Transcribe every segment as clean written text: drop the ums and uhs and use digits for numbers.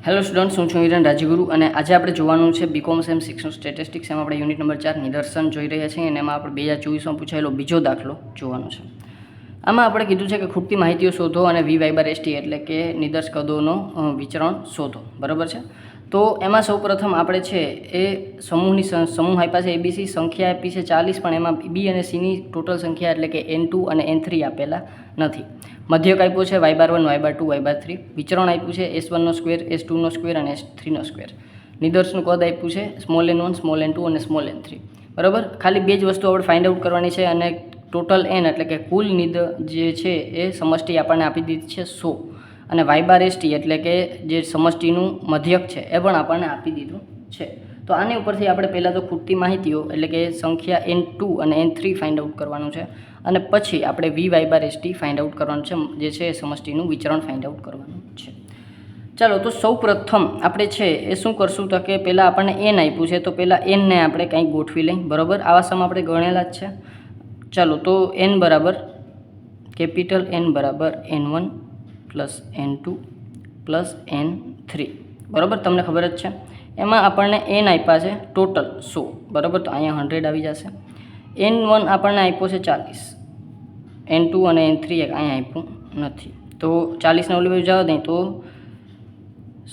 Hello students, હું છું હિરેન રાજગુરુ અને આજે આપણે જોવાનું છે બીકોમ સેમ 6નું સ્ટેટિસ્ટિક્સ. એમાં આપણે યુનિટ નંબર 4 નિદર્શન જોઈ રહ્યા છીએ અને એમાં આપણે 2024માં પૂછાયેલો બીજો દાખલો જોવાનો છે. આમાં આપણે કીધું છે કે ખૂટતી માહિતીઓ શોધો અને v/st એટલે કે નિદર્શ કદોનો વિચરણ શોધો. બરાબર છે. તો એમાં સૌપ્રથમ આપણે છે એ સમૂહ આપ્યા છે ABC, સંખ્યા આપી છે 40, પણ એમાં બી અને સીની ટોટલ સંખ્યા એટલે કે N2 અને N3 આપેલા નથી. મધ્યક આપ્યો છે y/1, y/2, y/3. વિચરણ આપ્યું છે S1નો સ્ક્વેર, S2નો સ્ક્વેર અને S3નો સ્ક્વેર. નિદર્શનું કદ આપ્યું છે n1, n2 અને n3. બરાબર. ખાલી બે જ વસ્તુ આપણે ફાઇન્ડ આઉટ કરવાની છે અને ટોટલ n એટલે કે કુલ નિદ જે છે એ સમષ્ટિ આપણને આપી દીધી છે 100 અને y/st એટલે કે જે સમષ્ટિનું મધ્યક છે એ પણ આપણને આપી દીધું છે. તો આની ઉપરથી આપણે પહેલાં તો ખૂટતી માહિતીઓ એટલે કે સંખ્યા N2 અને N3 ફાઇન્ડ આઉટ કરવાનું છે અને પછી આપણે v/st ફાઇન્ડ આઉટ કરવાનું છે, જે છે એ સમષ્ટિનું વિચરણ ફાઇન્ડ આઉટ કરવાનું છે. ચાલો, તો સૌ પ્રથમ આપણે છે એ શું કરશું તો કે પહેલાં આપણને n આપ્યું છે તો પહેલાં nને આપણે કંઈક ગોઠવી લઈએ. બરાબર. આવા સમ આપણે ગણેલા જ છે. ચાલો, તો n બરાબર કેપિટલ N બરાબર n1 plus n2 plus n3. બરાબર, તમને ખબર જ છે. એમાં આપણને n આપ્યા છે ટોટલ 100. બરાબર, તો અહીંયા 100 આવી જશે. n1 આપણને આપ્યો છે 40, n2 અને n3 અહીંયા આપ્યું નથી. તો 40ને ઓલી બાજુ જવા દઈએ તો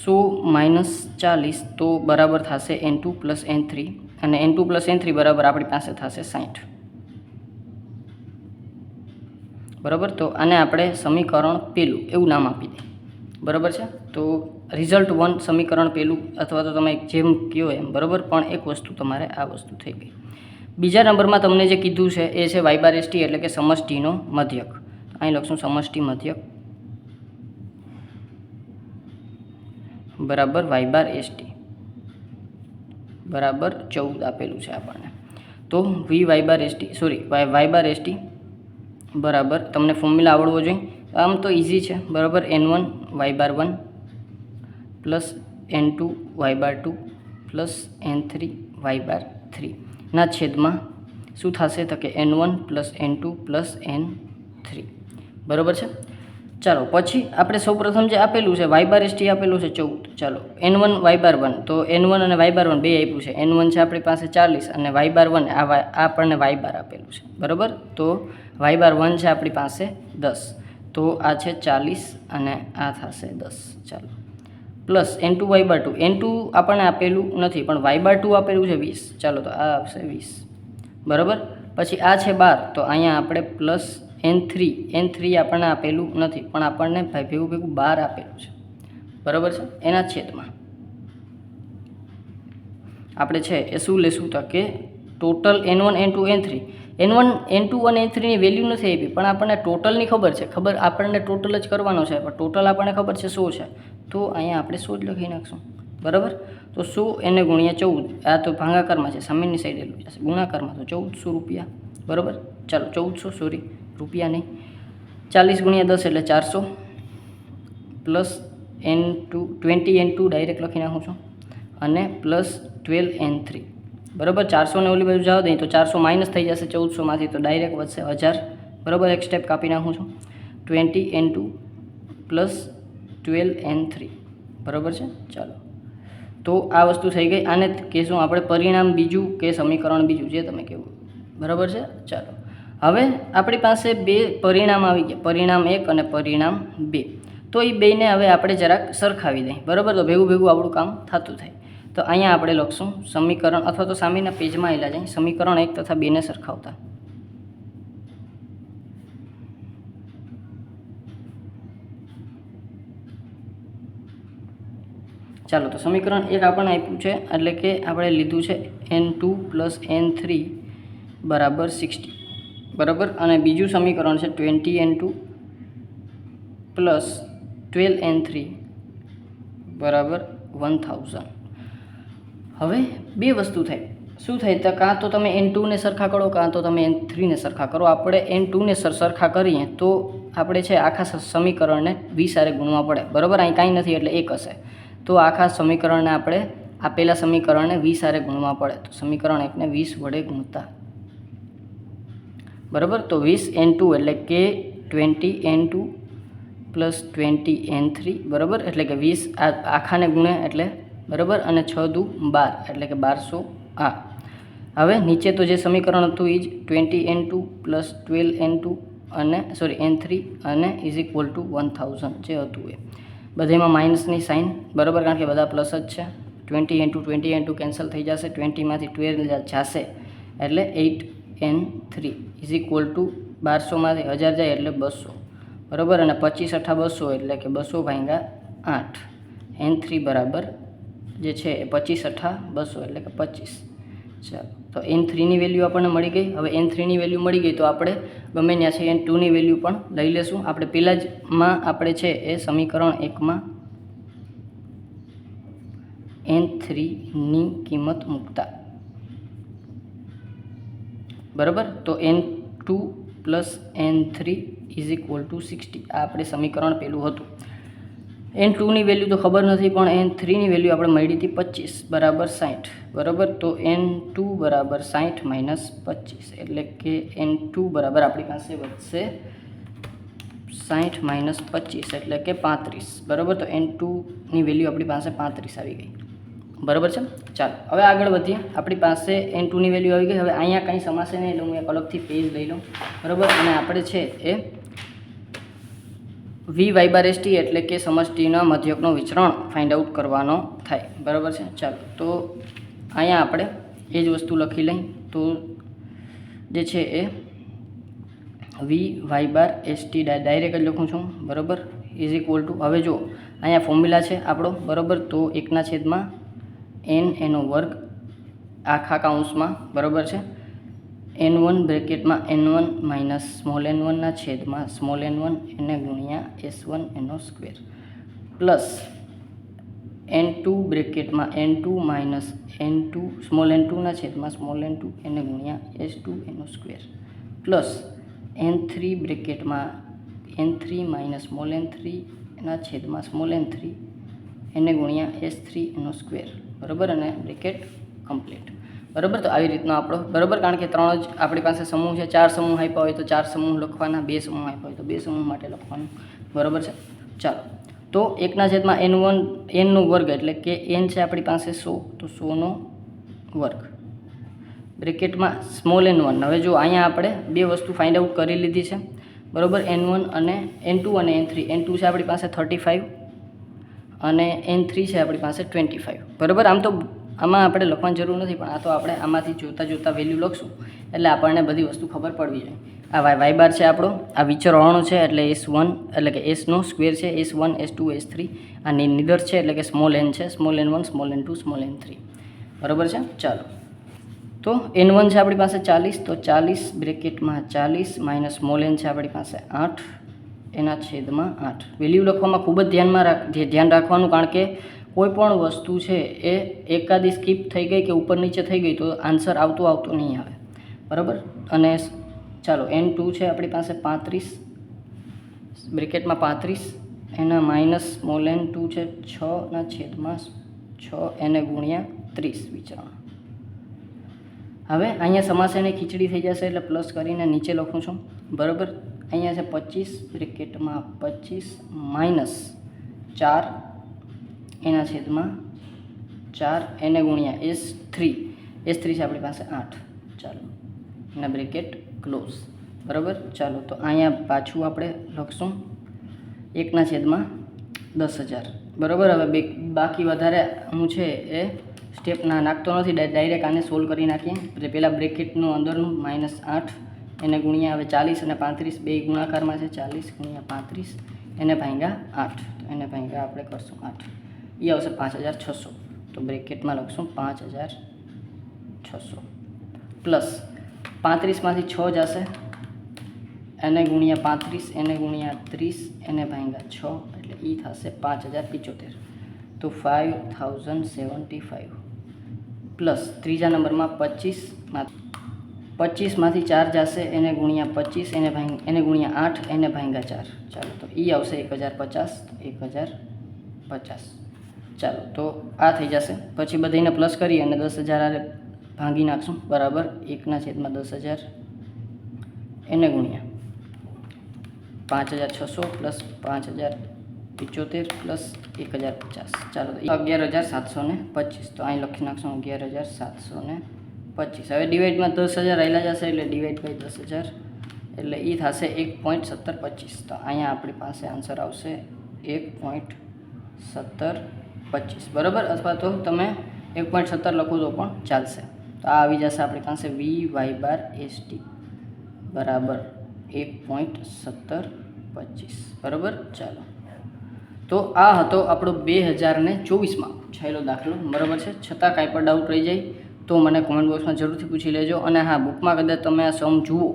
100 - 40 તો બરાબર થશે n2 પ્લસ n3 અને n2 પ્લસ n3 બરાબર આપણી પાસે થશે 60. બરાબર, તો આને આપણે સમીકરણ પહેલું એવું નામ આપી દઈએ. બરાબર છે. તો રિઝલ્ટ 1 સમીકરણ પહેલું અથવા તો તમે જેમ કહો એમ. બરાબર, પણ એક વસ્તુ તમારે આ વસ્તુ થઈ ગઈ. બીજા નંબરમાં તમને જે કીધું છે એ છે y/st એટલે કે સમષ્ટિનો મધ્યક. અહીં લખશું સમષ્ટિ મધ્યક બરાબર y/st બરાબર 14 આપેલું છે આપણને. તો y/st બરાબર તમને ફોર્મ્યુલા આવડવો જોઈએ. આમ તો ઇઝી છે. બરાબર, n1 y/1 plus n2 y/2 plus n3 y/3 ના છેદમાં શું થશે તો કે n1 plus n2 plus n3. બરાબર છે. ચાલો, પછી આપણે સૌપ્રથમ જે આપેલું છે y/st આપેલું છે 14. ચાલો, n1 y/1 તો n1 અને y/1 બે આપ્યું છે. n1 છે આપણી પાસે 40 અને y/1 આ આપણને y બાર આપેલું છે. બરાબર, તો y/1 છે આપણી પાસે 10. તો આ છે 40 અને આ થશે 10. ચાલો, પ્લસ n2 y/2. n2 આપણને આપેલું નથી પણ y/2 આપેલું છે 20. ચાલો, તો આ આવશે 20. બરાબર, પછી આ છે 12 તો અહીંયા આપણે પ્લસ n3 આપણને આપેલું નથી પણ આપણને ભેગું 12 આપેલું છે. બરાબર છે. એના છેદમાં આપણે છે એ શું લેશું તો કે total n1 n2 n3 n2 અને n3ની વેલ્યુ નથી આપી પણ આપણને ટોટલની ખબર છે. આપણને ટોટલ જ કરવાનો છે પણ ટોટલ આપણને ખબર છે 100 છે. તો અહીંયા આપણે 100 જ લખી નાખશું. બરાબર, તો 100 એને ગુણ્યા 14. આ તો ભાગાકારમાં છે, સામેની સાઈડ એટલું જશે. ગુણાકારમાં તો 1400 રૂપિયા. બરાબર, ચાલો 1400 સોરી રૂપિયા નહીં, 40 ગુણ્યા 10 એટલે 400 પ્લસ n2 20 n2 ડાયરેક્ટ લખી નાખું છું અને પ્લસ 12 n3. બરાબર, 400ને ઓલી બાજુ જવા દઈએ તો 400 માઇનસ થઈ જશે 1400માંથી તો ડાયરેક્ટ વધશે 1000. બરાબર, એક સ્ટેપ કાપી નાખું છું. 20 n2 પ્લસ 12 n3. બરાબર છે. ચાલો, તો આ વસ્તુ થઈ ગઈ. આને કહેશું આપણે પરિણામ બીજું કે સમીકરણ બીજું, જે તમે કહેવું. બરાબર છે. ચાલો, હવે આપણી પાસે બે પરિણામ આવી ગયા, પરિણામ 1 અને પરિણામ 2. તો એ બેને હવે આપણે જરાક સરખાવી દઈએ. બરાબર, તો ભેગું આપણું કામ થતું થાય. તો અહીંયા આપણે લખશું સમીકરણ અથવા તો સામેના પેજમાં આવેલા જાય સમીકરણ 1 તથા 2ને સરખાવતા. ચાલો, તો સમીકરણ 1 આપણને આપ્યું છે એટલે કે આપણે લીધું છે n2 પ્લસ n3 બરાબર 60. બરાબર, અને બીજું સમીકરણ છે 20 n2 પ્લસ 12 n3 બરાબર 1000. હવે બે વસ્તુ થાય. શું થાય તો કાં તો તમે n2ને સરખા કરો કાં તો તમે n3ને સરખા કરો. આપણે n2ને સરખા કરીએ તો આપણે છે આખા સમીકરણને 20 સાથે ગુણવા પડે. બરાબર, અહીં કાંઈ નથી એટલે 1 હશે. તો આખા સમીકરણને આપણે આપેલા સમીકરણને 20 સાથે ગુણવા પડે. તો સમીકરણ 1ને 20 વડે ગુણતા. બરાબર, તો 20 n2 એટલે કે 20 n2 પ્લસ 20n3 બરાબર, એટલે કે 20 આખાને ગુણે એટલે બરાબર, અને 6 દુ 12 એટલે કે 1200 આ. હવે નીચે તો જે સમીકરણ હતું એ જ 20n2 પ્લસ 12n2 અને n3 અને ઇઝ ઇક્વલ ટુ 1000 જે હતું એ બધામાં માઇનસની સાઇન બરાબર, કારણ કે બધા પ્લસ જ છે. 20n2 કેન્સલ થઈ જશે, 20માંથી 12 જશે એટલે 8n3 ઇઝ ઇક્વલ ટુ 1200માંથી 1000 જાય એટલે 200 બરાબર, અને 25 અઠા 200 એટલે કે 200 ભાગ્યા 8 n3 બરાબર જે છે એ 25 અઠા 200 એટલે કે 25. ચાલો, તો n3ની વેલ્યુ આપણને મળી ગઈ. હવે n3ની વેલ્યુ મળી ગઈ તો આપણે ગમે ત્યાં છે n2ની વેલ્યુ પણ લઈ લેશું. આપણે પહેલાં જ આપણે છે એ સમીકરણ 1માં n3ની કિંમત મૂકતા બરાબર, તો n2 plus n3 is equal to 60 આ આપણે સમીકરણ પેલું હતું. n2ની વેલ્યુ તો ખબર નથી, પણ n3ની વેલ્યુ આપણે મળી હતી 25 બરાબર 60 બરાબર, તો n2 બરાબર 60 માઇનસ 25 એટલે કે n2 બરાબર આપણી પાસે વધશે 60 માઇનસ 25 એટલે કે 35 બરાબર, તો n2ની વેલ્યુ આપણી પાસે 35 આવી ગઈ બરાબર છે. ચાલો હવે આગળ વધીએ. આપણી પાસે n2ની વેલ્યુ આવી ગઈ. હવે અહીંયા કંઈ સમાશે નહીં એટલે હું એક અલગથી પેજ લઈ લઉં બરાબર, અને આપણે છે એ v/st એટલે કે સમષ્ટિના મધ્યકનો વિચરણ ફાઇન્ડ આઉટ કરવાનો થાય બરાબર છે. ચાલો, તો અહીંયા આપણે એ જ વસ્તુ લખી લઈ, તો જે છે એ v/st ડાયરેક્ટ જ લખું છું બરાબર, ઇઝ ઇક્વલ ટુ, હવે જો અહીંયા ફોર્મ્યુલા છે આપણો બરાબર, તો 1/n એનો વર્ગ આખા કાઉન્સમાં બરાબર છે, n1 બ્રેકેટમાં n1 minus small n1 ના છેદમાં સ્મોલ n1 એને ગુણ્યા s1 એનો square plus n2 બ્રેકેટમાં n2 minus n2 small n2 ના છેદમાં સ્મોલ n2 એને ગુણ્યા s2 એનો square plus n3 બ્રેકેટમાં n3 minus small n3 ના છેદમાં સ્મોલ n3 એને ગુણ્યા s3 એનો સ્ક્વેર બરાબર, અને બ્રેકેટ કમ્પ્લીટ બરાબર. તો આવી રીતનો આપણો બરાબર, કારણ કે 3 જ આપણી પાસે સમૂહ છે. 4 સમૂહ આપ્યા હોય તો 4 સમૂહ લખવાના, 2 સમૂહ આપ્યા હોય તો 2 સમૂહ માટે લખવાનું બરાબર છે. ચાલો, તો 1/n નો વર્ગ એટલે કે n છે આપણી પાસે 100, તો 100નો વર્ગ બ્રેકેટમાં સ્મોલ n1. હવે જો અહીંયા આપણે બે વસ્તુ ફાઇન્ડ આઉટ કરી લીધી છે બરાબર, n1 અને n2 અને n3. n2 છે આપણી પાસે 35 અને n3 છે આપણી પાસે 25 બરાબર. આમ તો આમાં આપણે લખવાની જરૂર નથી, પણ આ તો આપણે આમાંથી જોતા વેલ્યુ લખશું એટલે આપણને બધી વસ્તુ ખબર પડવી જોઈએ. આ વાય બાર છે આપણો, આ વિચરણો છે એટલે s1 એટલે કે s નો સ્ક્વેર છે, s1 s2 s3. આ નિદર્શ છે એટલે કે સ્મોલ n છે, small n1 small n2 small n3 બરાબર છે. ચાલો, તો n1 છે આપણી પાસે 40, તો 40 બ્રેકેટમાં 40 માઇનસ સ્મોલ n છે આપણી પાસે 8 એના છેદમાં 8. વેલ્યુ લખવામાં ખૂબ જ ધ્યાન રાખવાનું, કારણ કે કોઈ પણ વસ્તુ છે એ એકાદી સ્કીપ થઈ ગઈ કે ઉપર નીચે થઈ ગઈ તો આન્સર આવતો નહીં આવે બરાબર. અને ચાલો, n2 છે આપણી પાસે 35 બ્રેકેટમાં 35 એના માઇનસ સ્મોલ n2 છે 6 ના છેદમાં 6 એને ગુણ્યા 30 વિચરણ. હવે અહીંયા સમાસેની ખીચડી થઈ જશે એટલે પ્લસ કરીને નીચે લખું છું બરાબર. અહીંયા છે 25 બ્રેકેટમાં 25 માઇનસ 4 એના છેદમાં 4 એને ગુણ્યા s3 છે આપણી પાસે 8. ચાલો, એના બ્રેકેટ ક્લોઝ બરાબર. ચાલો, તો અહીંયા પાછું આપણે લખશું 1/10,000 બરાબર. હવે બાકી વધારે હું છે એ સ્ટેપ નાખતો નથી, ડાયરેક્ટ આને સોલ્વ કરી નાખીએ. એટલે પહેલાં બ્રેકેટનું અંદરનું -8 એને ગુણ્યા, હવે 40 અને 35 બે ગુણાકારમાં છે, 40 ગુણ્યા 35 એને ભાગ્યા 8, તો એને ભાગ્યા આપણે કરશું 8, એ આવશે 5600. તો બ્રેકેટમાં લખશું 5600 પ્લસ 35માંથી 6 જશે એને ગુણ્યા 35 એને ગુણ્યા 30 એને ભાગ્યા 6 એટલે એ થશે 5075. તો 5075 પ્લસ ત્રીજા નંબરમાં 25માંથી 4 જશે એને ગુણ્યા 25 એને ગુણ્યા 8 એને ભાગ્યા 4. ચાલો, તો એ આવશે 1050. ચાલો, તો આ થઈ જશે. પછી બધાને પ્લસ કરી અને 10,000 ભાંગી નાખશું બરાબર. 1/10,000 એને ગુણ્યા 5,600 પ્લસ 5,075 પ્લસ 1,050. ચાલો 11,725. તો અહીં લખી નાખશું 11,725. હવે ડિવાઈડમાં 10,000 આવેલા જશે એટલે ડિવાઈડ બાય 10,000 એટલે એ થશે 1.1725. તો અહીંયા આપણી પાસે આન્સર આવશે 1.1725 બરાબર, અથવા તો તમે 1.17 લખો તો પણ ચાલશે. તો આ આવી જશે આપણી પાસે VY/ST બરાબર 1.1725 બરાબર. ચાલો, તો આ હતો આપણો 2024માં પૂછાયેલો દાખલો બરાબર છે. છતાં કાંઈ પણ ડાઉટ રહી જાય તો મને કોમેન્ટ બોક્સમાં જરૂરથી પૂછી લેજો. અને હા, બુકમાં કદાચ તમે આ સમ જુઓ,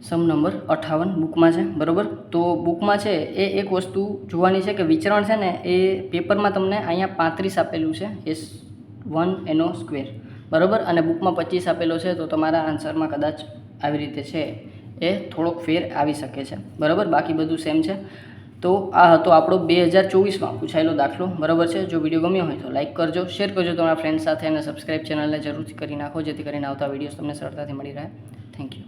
સમ નંબર 58 બુકમાં છે બરાબર. તો બુકમાં છે એ એક વસ્તુ જોવાની છે કે વિચરણ છે ને એ પેપરમાં તમને અહીંયા 35 આપેલું છે S1 બરાબર, અને બુકમાં 25 આપેલો છે. તો તમારા આન્સરમાં કદાચ આવી રીતે છે એ થોડોક ફેર આવી શકે છે બરાબર, બાકી બધું સેમ છે. તો આ હતો આપણો 2024માં પૂછાયેલો દાખલો બરાબર છે. જો વિડીયો ગમ્યો હોય તો લાઇક કરજો, શેર કરજો તમારા ફ્રેન્ડ સાથે, અને સબસ્ક્રાઇબ ચેનલને જરૂરથી કરી નાખો જેથી કરીને આવતા વિડીયોઝ તમને સરળતાથી મળી રહે. Thank you.